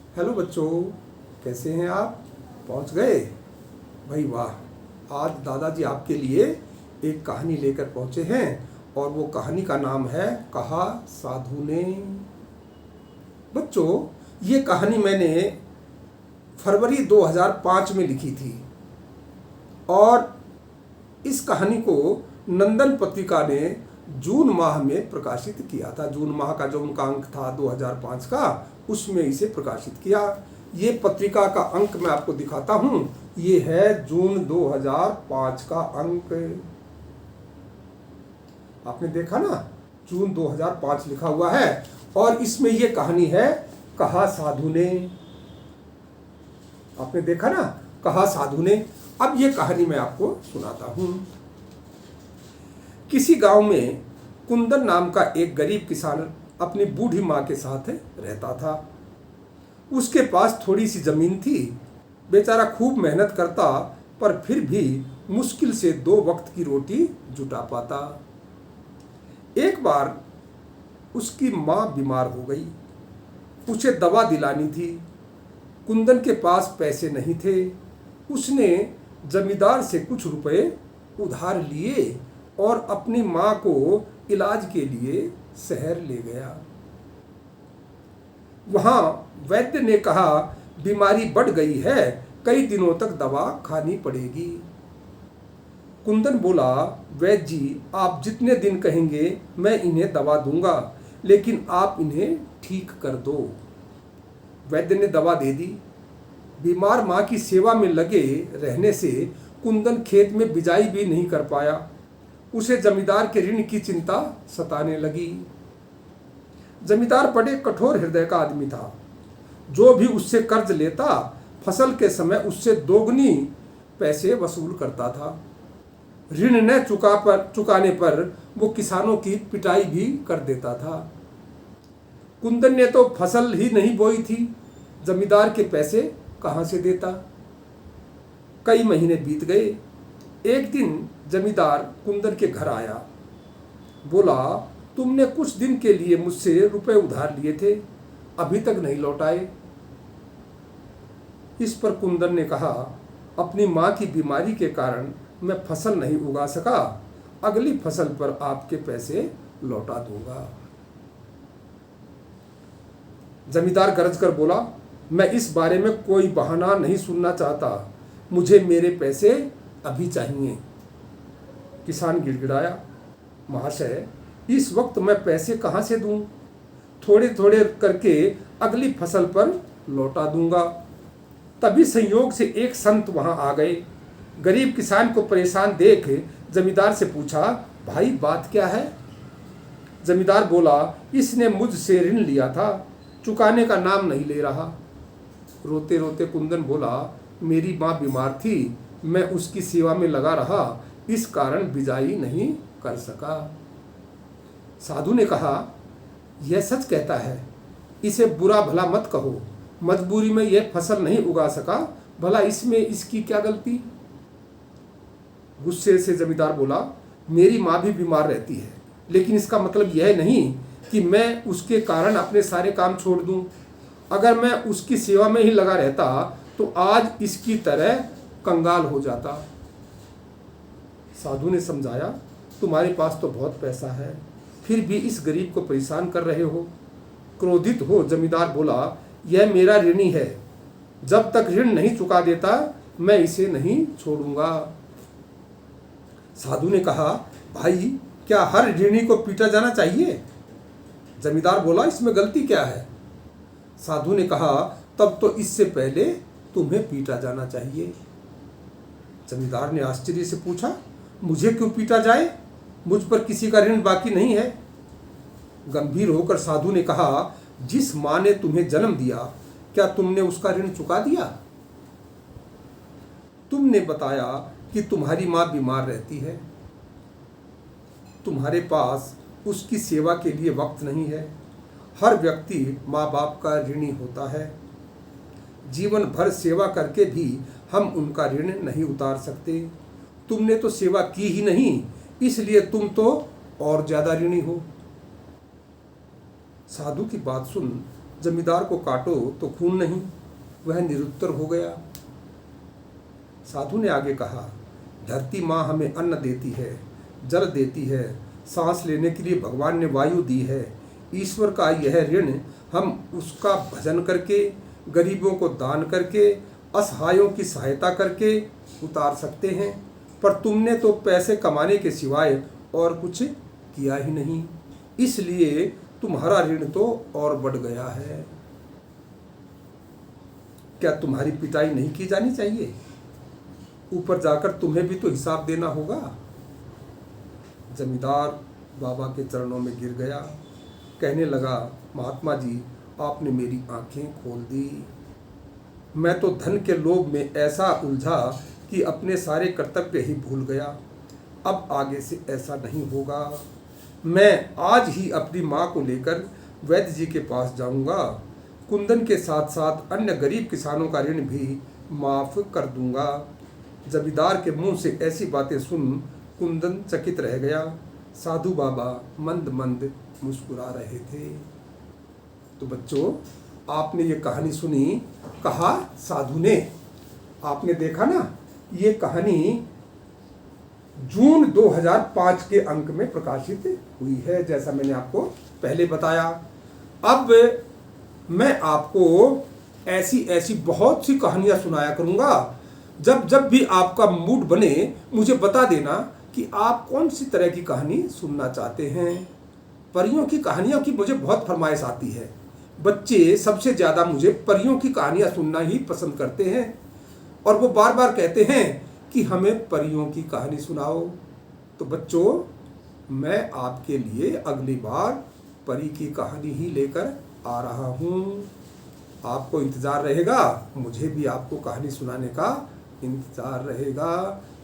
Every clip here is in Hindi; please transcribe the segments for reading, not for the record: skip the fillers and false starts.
हेलो बच्चों, कैसे हैं आप? पहुंच गए? भाई वाह! आज दादाजी आपके लिए एक कहानी लेकर पहुंचे हैं और वो कहानी का नाम है कहा साधु ने। बच्चों, ये कहानी मैंने फरवरी 2005 में लिखी थी और इस कहानी को नंदन पत्रिका ने जून माह में प्रकाशित किया था। जून माह का जो उनका अंक था 2005 का, उसमें इसे प्रकाशित किया। ये पत्रिका का अंक मैं आपको दिखाता हूँ। ये है जून 2005 का अंक। आपने देखा ना, जून 2005 लिखा हुआ है और इसमें ये कहानी है कहा साधु ने। आपने देखा ना, कहा साधु ने। अब ये कहानी मैं आपको सुनाता हूँ। किसी गांव में कुंदन नाम का एक गरीब किसान अपनी बूढ़ी माँ के साथ रहता था। उसके पास थोड़ी सी जमीन थी। बेचारा खूब मेहनत करता पर फिर भी मुश्किल से 2 वक्त की रोटी जुटा पाता। एक बार उसकी माँ बीमार हो गई। उसे दवा दिलानी थी। कुंदन के पास पैसे नहीं थे। उसने जमींदार से कुछ रुपए उधार लिए और अपनी माँ को इलाज के लिए शहर ले गया। वहाँ वैद्य ने कहा, बीमारी बढ़ गई है, कई दिनों तक दवा खानी पड़ेगी। कुंदन बोला, वैद्य जी, आप जितने दिन कहेंगे मैं इन्हें दवा दूंगा, लेकिन आप इन्हें ठीक कर दो। वैद्य ने दवा दे दी। बीमार माँ की सेवा में लगे रहने से कुंदन खेत में बिजाई भी नहीं कर पाया। उसे जमींदार के ऋण की चिंता सताने लगी। जमींदार बड़े कठोर हृदय का आदमी था। जो भी उससे कर्ज लेता, फसल के समय उससे दोगुनी पैसे वसूल करता था। ऋण न चुकाने पर वो किसानों की पिटाई भी कर देता था। कुंदन ने तो फसल ही नहीं बोई थी, जमींदार के पैसे कहाँ से देता? कई महीने बीत गए। एक दिन जमींदार कुंदन के घर आया। बोला, तुमने कुछ दिन के लिए मुझसे रुपए उधार लिए थे, अभी तक नहीं लौटाए। इस पर कुंदन ने कहा, अपनी माँ की बीमारी के कारण मैं फसल नहीं उगा सका, अगली फसल पर आपके पैसे लौटा दूंगा। जमींदार गरज कर बोला, मैं इस बारे में कोई बहाना नहीं सुनना चाहता, मुझे मेरे पैसे अभी चाहिए। किसान गिड़गिड़ाया, महाशय, इस वक्त मैं पैसे कहाँ से दूं? थोड़े थोड़े करके अगली फसल पर लौटा दूंगा। तभी संयोग से एक संत वहां आ गए। गरीब किसान को परेशान देख जमींदार से पूछा, भाई बात क्या है? जमींदार बोला, इसने मुझसे ऋण लिया था, चुकाने का नाम नहीं ले रहा। रोते रोते कुंदन बोला, मेरी माँ बीमार थी, मैं उसकी सेवा में लगा रहा, इस कारण बिजाई नहीं कर सका। साधु ने कहा, यह सच कहता है, इसे बुरा भला मत कहो, मजबूरी में यह फसल नहीं उगा सका, भला इसमें इसकी क्या गलती? गुस्से से जमींदार बोला, मेरी माँ भी बीमार रहती है, लेकिन इसका मतलब यह नहीं कि मैं उसके कारण अपने सारे काम छोड़ दूं। अगर मैं उसकी सेवा में ही लगा रहता तो आज इसकी तरह कंगाल हो जाता। साधु ने समझाया, तुम्हारे पास तो बहुत पैसा है, फिर भी इस गरीब को परेशान कर रहे हो। क्रोधित हो जमींदार बोला, यह मेरा ऋणी है, जब तक ऋण नहीं चुका देता मैं इसे नहीं छोड़ूंगा। साधु ने कहा, भाई क्या हर ऋणी को पीटा जाना चाहिए? जमींदार बोला, इसमें गलती क्या है? साधु ने कहा, तब तो इससे पहले तुम्हें पीटा जाना चाहिए। जमींदार ने आश्चर्य से पूछा, मुझे क्यों पीटा जाए? मुझ पर किसी का ऋण बाकी नहीं है। गंभीर होकर साधु ने कहा, जिस माँ ने तुम्हें जन्म दिया, क्या तुमने उसका ऋण चुका दिया? तुमने बताया कि तुम्हारी माँ बीमार रहती है, तुम्हारे पास उसकी सेवा के लिए वक्त नहीं है। हर व्यक्ति माँ बाप का ऋणी होता है। जीवन भर सेवा करके भी हम उनका ऋण नहीं उतार सकते। तुमने तो सेवा की ही नहीं, इसलिए तुम तो और ज्यादा ऋणी हो। साधु की बात सुन जमींदार को काटो तो खून नहीं, वह निरुत्तर हो गया। साधु ने आगे कहा, धरती माँ हमें अन्न देती है, जल देती है, सांस लेने के लिए भगवान ने वायु दी है। ईश्वर का यह ऋण हम उसका भजन करके, गरीबों को दान करके, असहायों की सहायता करके उतार सकते हैं, पर तुमने तो पैसे कमाने के सिवाय और कुछ किया ही नहीं, इसलिए तुम्हारा ऋण तो और बढ़ गया है। क्या तुम्हारी पिटाई नहीं की जानी चाहिए? ऊपर जाकर तुम्हें भी तो हिसाब देना होगा। जमींदार बाबा के चरणों में गिर गया, कहने लगा, महात्मा जी, आपने मेरी आंखें खोल दी। मैं तो धन के लोभ में ऐसा उलझा कि अपने सारे कर्तव्य ही भूल गया। अब आगे से ऐसा नहीं होगा। मैं आज ही अपनी माँ को लेकर वैद्य जी के पास जाऊंगा। कुंदन के साथ साथ अन्य गरीब किसानों का ऋण भी माफ़ कर दूंगा। जमींदार के मुंह से ऐसी बातें सुन कुंदन चकित रह गया। साधु बाबा मंद मंद मुस्कुरा रहे थे। तो बच्चों, आपने ये कहानी सुनी, कहा साधु ने। आपने देखा ना, ये कहानी जून 2005 के अंक में प्रकाशित हुई है, जैसा मैंने आपको पहले बताया। अब मैं आपको ऐसी ऐसी बहुत सी कहानियां सुनाया करूंगा। जब जब भी आपका मूड बने, मुझे बता देना कि आप कौन सी तरह की कहानी सुनना चाहते हैं। परियों की कहानियों की मुझे बहुत फरमाइश आती है। बच्चे सबसे ज़्यादा मुझे परियों की कहानियां सुनना ही पसंद करते हैं, और वो बार बार कहते हैं कि हमें परियों की कहानी सुनाओ। तो बच्चों, मैं आपके लिए अगली बार परी की कहानी ही लेकर आ रहा हूँ। आपको इंतज़ार रहेगा, मुझे भी आपको कहानी सुनाने का इंतज़ार रहेगा।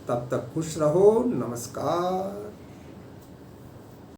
तब तक खुश रहो। नमस्कार।